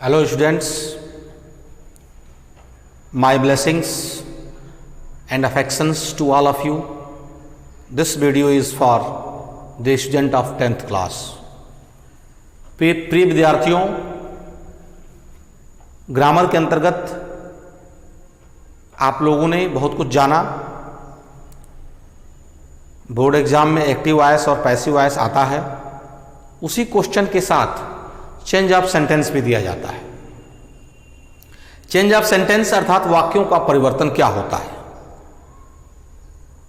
Hello students, my blessings and affections to all of you. This video is for the student of 10th class. प्रिय विद्यार्थियों, grammar के अंतर्गत आप लोगों ने बहुत कुछ जाना। बोर्ड एग्जाम में एक्टिव वॉइस और पैसिव वॉइस आता है, उसी क्वेश्चन के साथ चेंज ऑफ सेंटेंस भी दिया जाता है। चेंज ऑफ सेंटेंस अर्थात वाक्यों का परिवर्तन क्या होता है,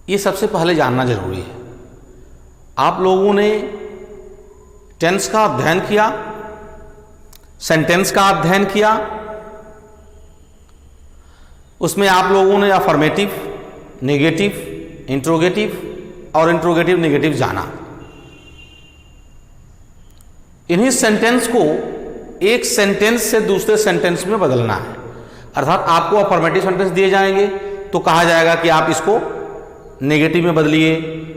ये सबसे पहले जानना जरूरी है। आप लोगों ने टेंस का अध्ययन किया, सेंटेंस का अध्ययन किया, उसमें आप लोगों ने अफर्मेटिव, नेगेटिव, इंट्रोगेटिव और इंट्रोगेटिव नेगेटिव जाना। इन्हीं सेंटेंस को एक सेंटेंस से दूसरे सेंटेंस में बदलना है। अर्थात आपको अफर्मेटिव सेंटेंस दिए जाएंगे तो कहा जाएगा कि आप इसको नेगेटिव में बदलिए,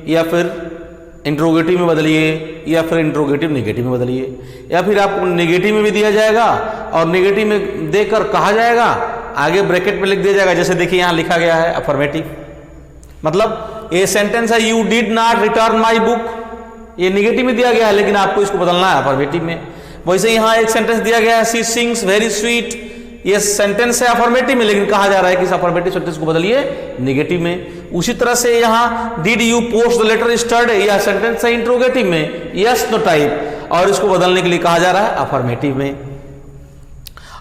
या फिर इंट्रोगेटिव में बदलिए, या फिर इंट्रोगेटिव नेगेटिव में बदलिए, या फिर आपको नेगेटिव में भी दिया जाएगा और नेगेटिव में देकर कहा जाएगा, आगे ब्रैकेट में लिख दिया जाएगा। जैसे देखिए यहां लिखा गया है अफर्मेटिव, मतलब ये सेंटेंस है you did not return my book, ये नेगेटिव में दिया गया है लेकिन आपको इसको बदलना है अफर्मेटिव में। वैसे यहां एक सेंटेंस दिया गया है शी सिंग्स वेरी स्वीट, ये सेंटेंस है अफर्मेटिव में लेकिन कहा जा रहा है कि इस अफर्मेटिव सेंटेंस को बदलिए नेगेटिव में। उसी तरह से यहां did you post the letter yesterday, यह सेंटेंस है इंट्रोगेटिव में, यस नो टाइप, और इसको बदलने के लिए कहा जा रहा है अफर्मेटिव में।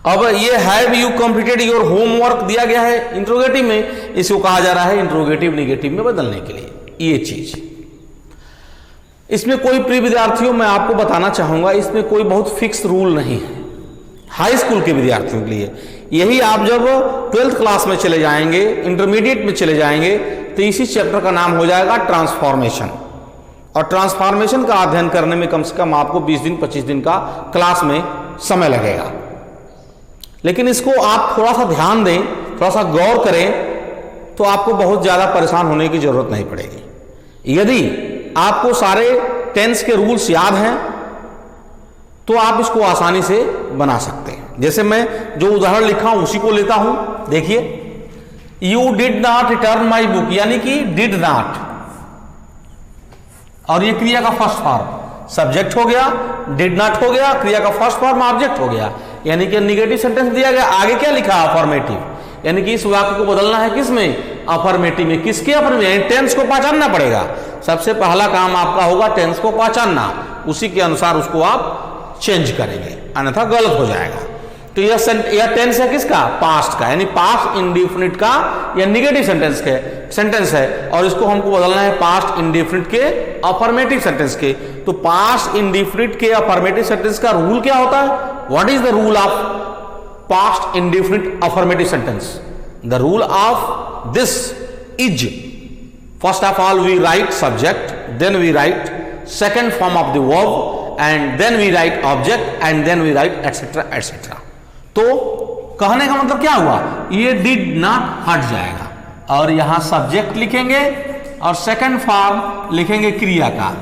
अब ये have you completed your homework दिया गया है इंट्रोगेटिव में, इसको कहा जा रहा है इंट्रोगेटिव नेगेटिव में बदलने के लिए। ये चीज इसमें कोई प्रिय विद्यार्थियों मैं आपको बताना चाहूंगा, इसमें कोई बहुत फिक्स रूल नहीं है हाई स्कूल के विद्यार्थियों के लिए। यही आप जब 12th क्लास में चले जाएंगे, इंटरमीडिएट में चले जाएंगे, तो इसी चैप्टर का नाम हो जाएगा ट्रांसफॉर्मेशन। और ट्रांसफॉर्मेशन का अध्ययन करने में कम से कम आपको 20 दिन 25 दिन का क्लास में समय लगेगा। लेकिन इसको आप थोड़ा सा ध्यान दें, थोड़ा सा गौर करें, तो आपको बहुत ज्यादा परेशान होने की जरूरत नहीं पड़ेगी। यदि आपको सारे टेंस के रूल्स याद हैं तो आप इसको आसानी से बना सकते हैं। जैसे मैं जो उदाहरण लिखा हूं उसी को लेता हूं, देखिए you did not return my book, यानी कि डिड नॉट, और ये क्रिया का फर्स्ट फॉर्म सब्जेक्ट हो गया, डिड नॉट हो गया, क्रिया का फर्स्ट फॉर्म ऑब्जेक्ट हो गया, यानी कि नेगेटिव सेंटेंस दिया गया। आगे क्या लिखा अफर्मेटिव, यानी कि इस वाक्य को बदलना है किसमें, अफर्मेटिव में। किसके अफर्मेटिव, टेंस को पहचानना पड़ेगा। सबसे पहला काम आपका होगा टेंस को पहचानना, उसी के अनुसार उसको आप चेंज करेंगे, अन्यथा गलत हो जाएगा। तो यह टेंस है किसका, पास्ट का, यानी पास्ट इंडेफिनिट का यह नेगेटिव सेंटेंस है, और इसको हमको बदलना है पास्ट इंडेफिनिट के अफर्मेटिव सेंटेंस के। तो पास्ट इंडेफिनिट के अफर्मेटिव सेंटेंस का रूल क्या होता है, what is the rule of past indefinite affirmative sentence? The rule of this is, first of all we write subject, then we write second form of the verb, and then we write object, and then we write etc etc. तो कहने का मतलब क्या हुआ, ये did not हट जाएगा और यहां सब्जेक्ट लिखेंगे और सेकंड फॉर्म लिखेंगे क्रिया का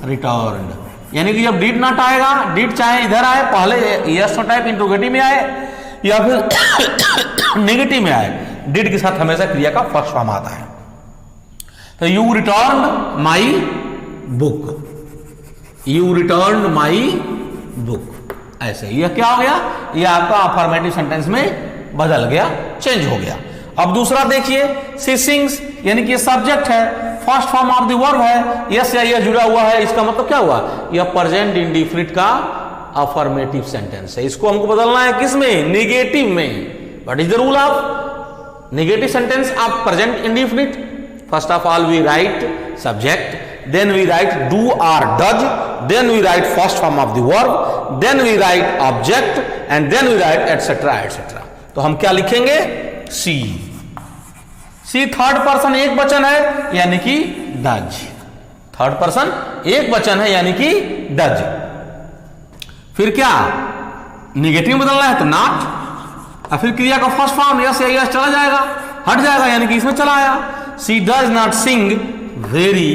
रिटर्न, यानी कि जब did not आएगा, did चाहे इधर आए, पहले yes no टाइप इंट्रोगेटिव में आए या फिर नेगेटिव में आए, डिड के साथ हमेशा क्रिया का फर्स्ट फॉर्म आता है। तो you return my book, you return my book, ऐसे यह क्या हो गया, यह आपका अफर्मेटिव सेंटेंस में बदल गया, चेंज हो गया। अब दूसरा देखिए शी सिंग्स, यानी कि सब्जेक्ट है, first form of the verb है, यस या यह जुड़ा हुआ है, इसका मतलब क्या हुआ, यह प्रेजेंट इंडेफिनिट का अफर्मेटिव सेंटेंस है। इसको हमको बदलना है किसमें, नेगेटिव में। What is the rule of negative sentence of present indefinite, first of all we write subject, then we write do और does, then we write first form of the verb, then we write object, and then we write etcetera etcetera. तो हम क्या लिखेंगे, सी, सी third person एक वचन है यानी कि डज, थर्ड पर्सन एक वचन है यानी कि डज। फिर क्या, निगेटिव बदलना है तो नॉट, और फिर क्रिया का फर्स्ट फॉर्म यस या यस चला जाएगा, हट जाएगा, यानी कि इसमें चला आया, she does not sing very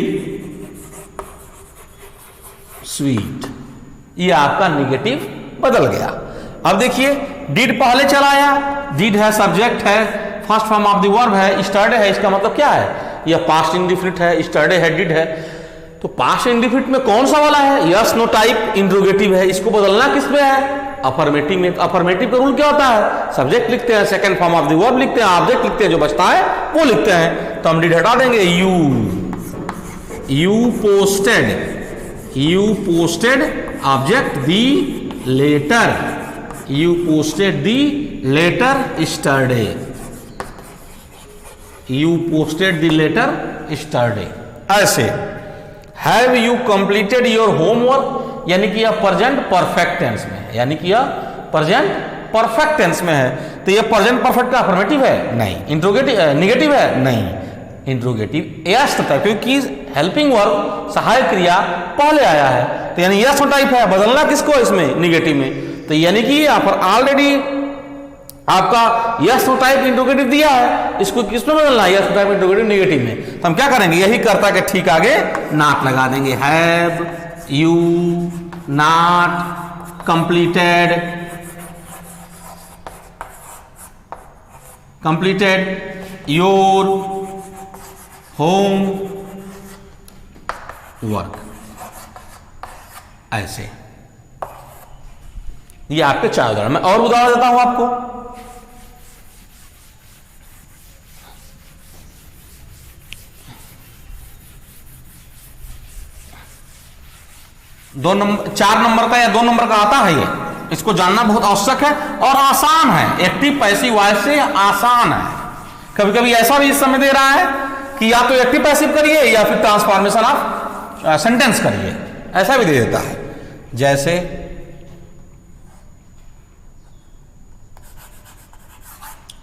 sweet, ये आपका निगेटिव बदल गया। अब देखिए डिड पहले चला आया, डिड है, सब्जेक्ट है, first form of the verb है, स्टडे है, इसका मतलब क्या है, यह पास्ट इंडिफिनिट है, स्टडे है, डिड है। तो पास्ट इंडिफिनिट में कौन सा वाला है, यस नो टाइप इंट्रोगेटिव है, इसको बदलना किस में है, अफर्मेटिव में। अफर्मेटिव का रूल क्या होता है, सब्जेक्ट लिखते हैं, second form of the verb लिखते हैं, ऑब्जेक्ट लिखते हैं, जो बचता है वो लिखते हैं। तो हम डिड हटा देंगे, you posted object the letter, you posted the letter yesterday, you posted the letter yesterday. ऐसे have you completed your homework, यानी कि यह प्रेजेंट परफेक्ट टेंस में है, यानी कि यह प्रेजेंट परफेक्ट टेंस में है। तो यह प्रेजेंट परफेक्ट का अफर्मेटिव है, नहीं। इंट्रोगेटिव निगेटिव है, नहीं। इंट्रोगेटिव यस टाइप, क्योंकि हेल्पिंग वर्ब सहायक क्रिया पहले आया है, तो यानी यस टाइप है। बदलना किसको, इसमें निगेटिव में। तो यानी कि यहाँ पर ऑलरेडी आपका यस टाइप इंट्रोगेटिव दिया है, इसको किसमें बदलना है, यस टाइप इंट्रोगेटिव निगेटिव में। तो हम क्या करेंगे, यही करता के ठीक आगे नॉट लगा देंगे, have you not completed your home work. ऐसे ये आपके 4 उदाहरण। मैं और उदाहरण देता हूं आपको। दो नंबर 4 नंबर का या 2 नंबर का आता है ये, इसको जानना बहुत आवश्यक है और आसान है। एक्टिव पैसिव वॉइस से आसान है। कभी कभी ऐसा भी इस समय दे रहा है कि या तो एक्टिव पैसिव करिए या फिर ट्रांसफॉर्मेशन ऑफ सेंटेंस करिए, ऐसा भी दे देता है। जैसे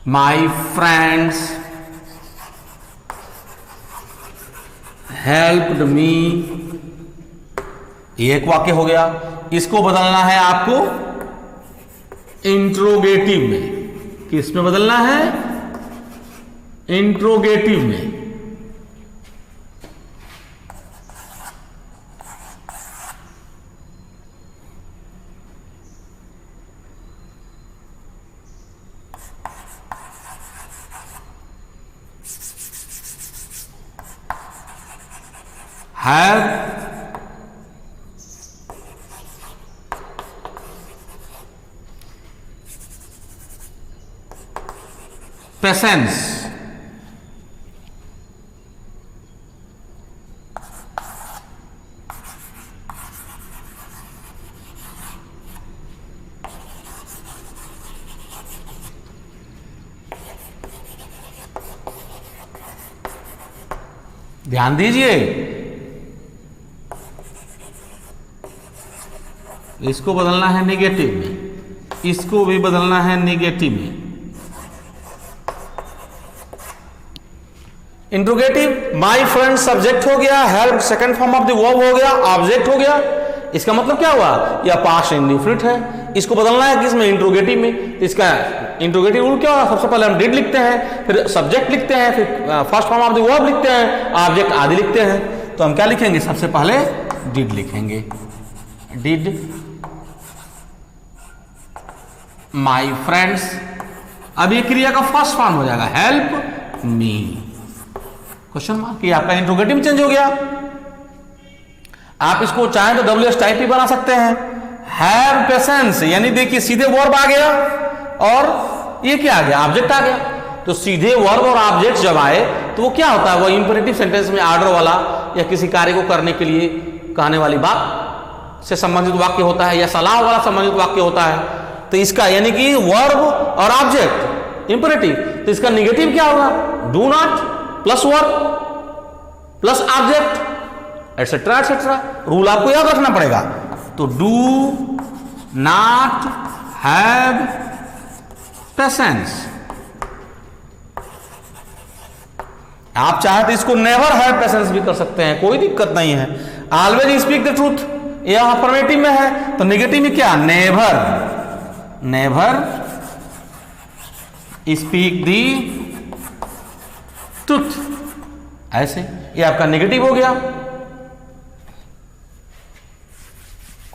माई फ्रेंड्स हेल्प्ड मी, ये एक वाक्य हो गया। इसको बदलना है आपको इंट्रोगेटिव में। किस में बदलना है, इंट्रोगेटिव में। हैव पेशेंस, ध्यान दीजिए, इसको बदलना है निगेटिव में, इसको भी बदलना है निगेटिव में। इंट्रोगेटिव माई फ्रेंड सब्जेक्ट हो गया, help second form of the verb हो गया, ऑब्जेक्ट हो गया। इसका मतलब क्या हुआ, यह पास्ट इंडिफिनिट है। इसको बदलना है किसमें, इंट्रोगेटिव में। इसका इंट्रोगेटिव रूल क्या हुआ, सबसे पहले हम डिड लिखते हैं, फिर सब्जेक्ट लिखते हैं, फिर first form of the verb लिखते हैं, ऑब्जेक्ट आदि लिखते हैं। तो हम क्या लिखेंगे, सबसे पहले डिड लिखेंगे, डिड माई फ्रेंड्स। अब ये क्रिया का फर्स्ट फॉर्म हो जाएगा, हेल्प मी, क्वेश्चन मार्क। ये आपका इंट्रोगेटिव चेंज हो गया। आप इसको चाहें तो WS टाइप भी बना सकते हैं। हैव पेशेंस, यानी देखिए सीधे वर्ब आ गया और ये क्या आ गया, ऑब्जेक्ट आ गया। तो सीधे वर्ब और ऑब्जेक्ट जब आए तो वो क्या होता है, वो इंपेरेटिव सेंटेंस में ऑर्डर वाला या किसी कार्य को करने के लिए कहने वाली बात से संबंधित वाक्य होता है या सलाह वाला संबंधित वाक्य होता है। तो इसका यानी कि वर्ब और ऑब्जेक्ट इंपेरेटिव, तो इसका निगेटिव क्या होगा, do not plus verb plus object etcetera etcetera. Rule आपको याद रखना पड़ेगा। तो डू नॉट हैव पेशेंस। आप चाहे तो इसको नेवर हैव पेशेंस भी कर सकते हैं, कोई दिक्कत नहीं है। ऑलवेज स्पीक द ट्रूथ, यह अफर्मेटिव में है, तो नेगेटिव में क्या, नेवर, नेवर स्पीक दी ट्रूथ। ऐसे ये आपका नेगेटिव हो गया।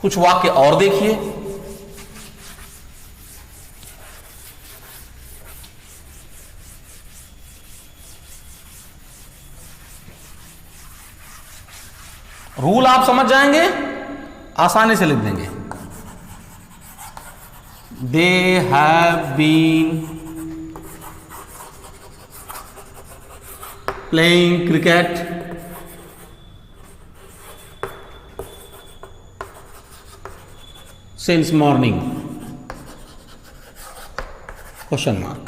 कुछ वाक्य और देखिए। रूल आप समझ जाएंगे, आसानी से लिख देंगे। They have been playing cricket since morning, question mark.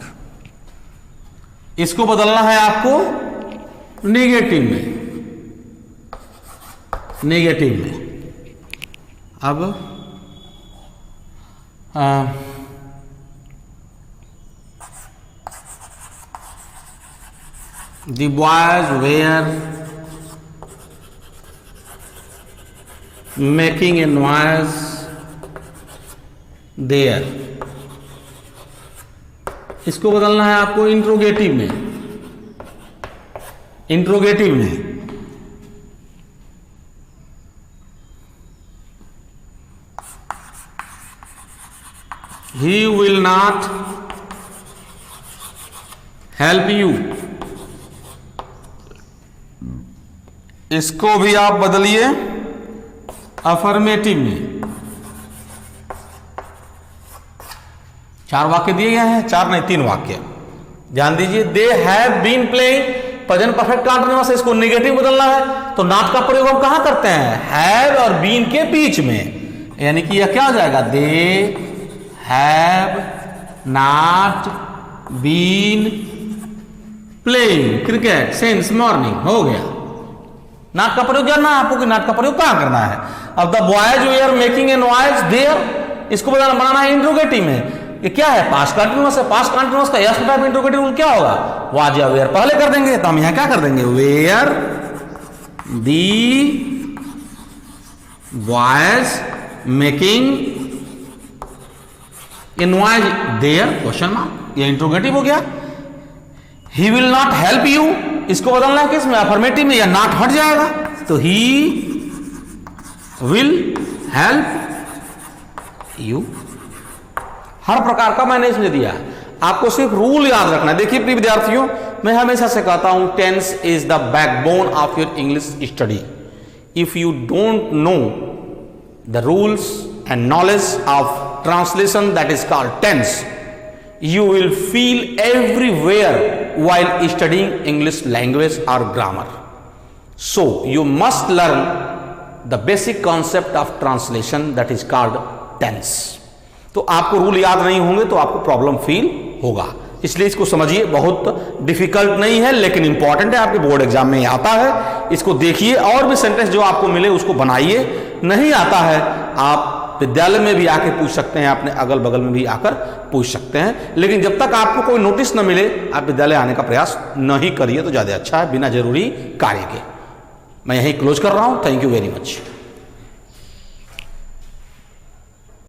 इसको बदलना है आपको नेगेटिव में, नेगेटिव में। अब the boys were making a noise there, इसको बदलना है आपको इंट्रोगेटिव में, इंट्रोगेटिव में। He will not help you, इसको भी आप बदलिए अफर्मेटिव में। 4 वाक्य दिए गए हैं, 4 नहीं 3 वाक्य, ध्यान दीजिए। They have been playing, present perfect continuous है, इसको नेगेटिव बदलना है तो नॉट का प्रयोग हम कहां करते हैं, हैव और बीन के बीच में, यानी कि यह क्या हो जाएगा, they have not been playing cricket since morning, हो गया। नॉट का प्रयोग करना है आपको कि नॉट का प्रयोग कहां करना है। अब the boys were making a noise there, इसको बनाना है इंट्रोगेटिव में। ये क्या है, पास्ट कंटीन्यूअस है, पास्ट कंटीन्यूअस का यस टाइप इंट्रोगेटिव रूल क्या होगा, वाज या वेयर पहले कर देंगे, तो हम यहां क्या कर देंगे, were the boys making a noise there, question mark, ये इंट्रोगेटिव हो गया। He will not help you, इसको बदलना है किसमें, अफर्मेटिव में, या नॉट हट जाएगा तो ही विल हेल्प यू। हर प्रकार का मैंने इसमें दिया है, आपको सिर्फ रूल याद रखना है। देखिए प्रिय विद्यार्थियों, मैं हमेशा से कहता हूं tense is the backbone of your English study. If you don't know the rules and knowledge of translation, that is called tense, you will feel everywhere while studying English language or grammar. So you must learn the basic concept of translation, that is called tense. तो आपको rule याद नहीं होंगे तो आपको problem feel होगा, इसलिए इसको समझिए। बहुत डिफिकल्ट नहीं है लेकिन इंपॉर्टेंट है, आपके बोर्ड एग्जाम में आता है। इसको देखिए और भी सेंटेंस जो आपको मिले उसको बनाइए। नहीं आता है आप विद्यालय में भी आके पूछ सकते हैं, अपने अगल बगल में भी आकर पूछ सकते हैं, लेकिन जब तक आपको कोई नोटिस न मिले आप विद्यालय आने का प्रयास नहीं करिए तो ज्यादा अच्छा है, बिना जरूरी कार्य के। मैं यही क्लोज कर रहा हूं। Thank you very much.